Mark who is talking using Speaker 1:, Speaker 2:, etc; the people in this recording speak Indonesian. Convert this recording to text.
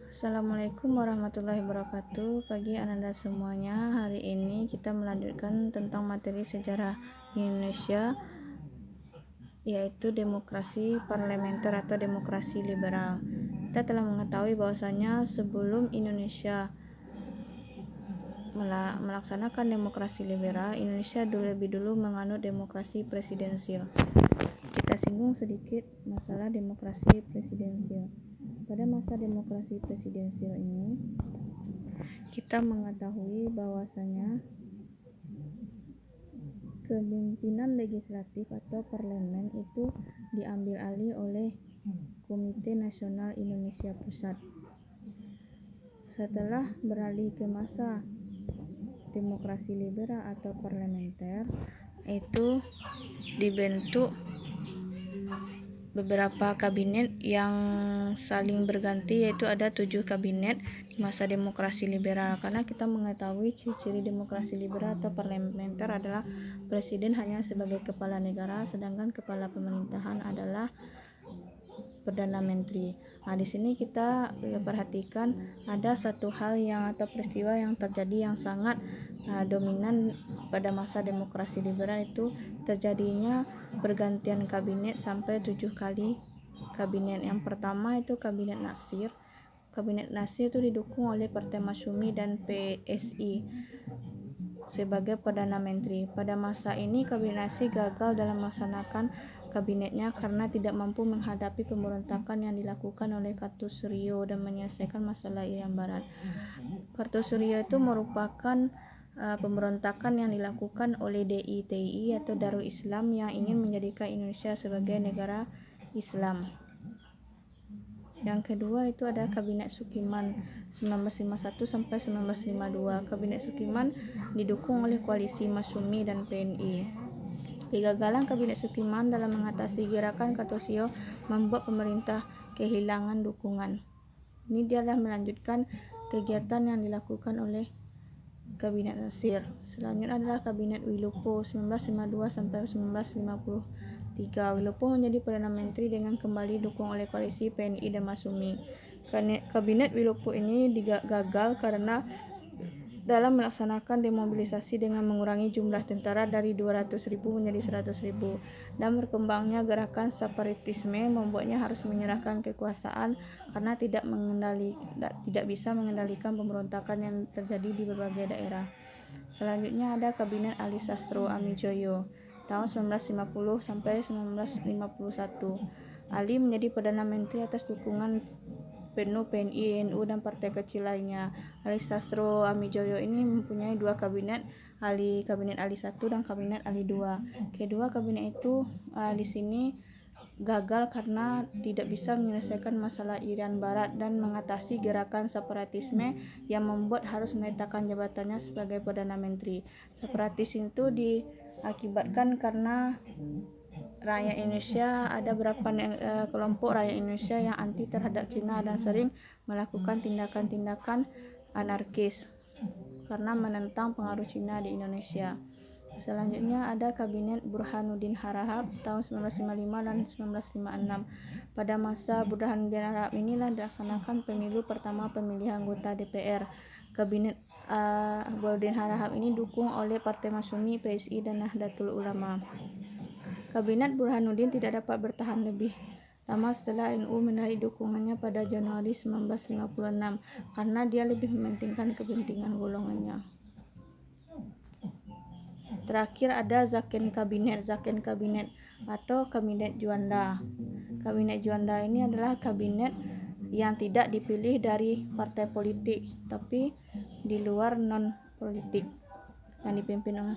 Speaker 1: Assalamualaikum warahmatullahi wabarakatuh. Pagi Ananda semuanya. Hari ini kita melanjutkan tentang materi sejarah Indonesia, yaitu demokrasi parlementer atau demokrasi liberal. Kita telah mengetahui bahwasanya sebelum Indonesia melaksanakan demokrasi liberal, Indonesia lebih dulu menganut demokrasi presidensial. Kita singgung sedikit masalah demokrasi presidensial. Pada masa demokrasi presidensial ini, kita mengetahui bahwasanya kepemimpinan legislatif atau parlemen itu diambil alih oleh Komite Nasional Indonesia Pusat. Setelah beralih ke masa demokrasi liberal atau parlementer, itu dibentuk beberapa kabinet yang saling berganti, yaitu ada 7 kabinet di masa demokrasi liberal. Karena kita mengetahui ciri-ciri demokrasi liberal atau parlementer adalah presiden hanya sebagai kepala negara, sedangkan kepala pemerintahan adalah Perdana Menteri. Di sini kita perhatikan ada satu hal atau peristiwa yang terjadi yang sangat dominan pada masa demokrasi liberal, itu terjadinya pergantian kabinet sampai 7 kali kabinet. Yang pertama itu kabinet Natsir. Kabinet Natsir itu didukung oleh Partai Masyumi dan PSI sebagai Perdana Menteri. Pada masa ini kabinet Natsir gagal dalam melaksanakan kabinetnya karena tidak mampu menghadapi pemberontakan yang dilakukan oleh Kartosuryo dan menyelesaikan masalah Irian Barat. Kartosuryo itu merupakan pemberontakan yang dilakukan oleh DITI atau Darul Islam yang ingin menjadikan Indonesia sebagai negara Islam. Yang kedua itu ada Kabinet Sukiman 1951 sampai 1952. Kabinet Sukiman didukung oleh koalisi Masyumi dan PNI. Kegagalan Kabinet Sukiman dalam mengatasi gerakan Kartosuryo membuat pemerintah kehilangan dukungan. Ini dia adalah melanjutkan kegiatan yang dilakukan oleh Kabinet Natsir. Selanjutnya adalah Kabinet Wilupo 1952 sampai 1953. Wilupo menjadi Perdana Menteri dengan kembali didukung oleh koalisi PNI dan Masyumi. Kabinet Wilupo ini gagal karena dalam melaksanakan demobilisasi dengan mengurangi jumlah tentara dari 200.000 menjadi 100.000, dan berkembangnya gerakan separatisme membuatnya harus menyerahkan kekuasaan karena tidak bisa mengendalikan pemberontakan yang terjadi di berbagai daerah. Selanjutnya ada Kabinet Ali Sastro Amijoyo tahun 1950 sampai 1951. Ali menjadi Perdana Menteri atas dukungan penuh PNI, NU, dan partai kecil lainnya. Ali Sastro Amijoyo ini mempunyai 2 kabinet, Kabinet Ali 1 dan Kabinet Ali 2. Kedua kabinet itu di sini gagal karena tidak bisa menyelesaikan masalah Irian Barat dan mengatasi gerakan separatisme yang membuat harus meletakkan jabatannya sebagai Perdana Menteri. Separatis itu diakibatkan karena rakyat Indonesia, ada beberapa kelompok rakyat Indonesia yang anti terhadap Cina dan sering melakukan tindakan-tindakan anarkis karena menentang pengaruh Cina di Indonesia. Selanjutnya ada Kabinet Burhanuddin Harahap tahun 1955 dan 1956. Pada masa Burhanuddin Harahap inilah dilaksanakan pemilu pertama pemilihan anggota DPR. Kabinet Burhanuddin Harahap ini didukung oleh Partai Masyumi, PSI, dan Nahdlatul Ulama. Kabinet Burhanuddin tidak dapat bertahan lebih lama setelah NU menarik dukungannya pada Januari 1956 karena dia lebih mementingkan kepentingan golongannya. Terakhir ada Zakon Kabinet atau Kabinet Juanda. Kabinet Juanda ini adalah kabinet yang tidak dipilih dari partai politik tapi di luar non politik, yang dipimpin oleh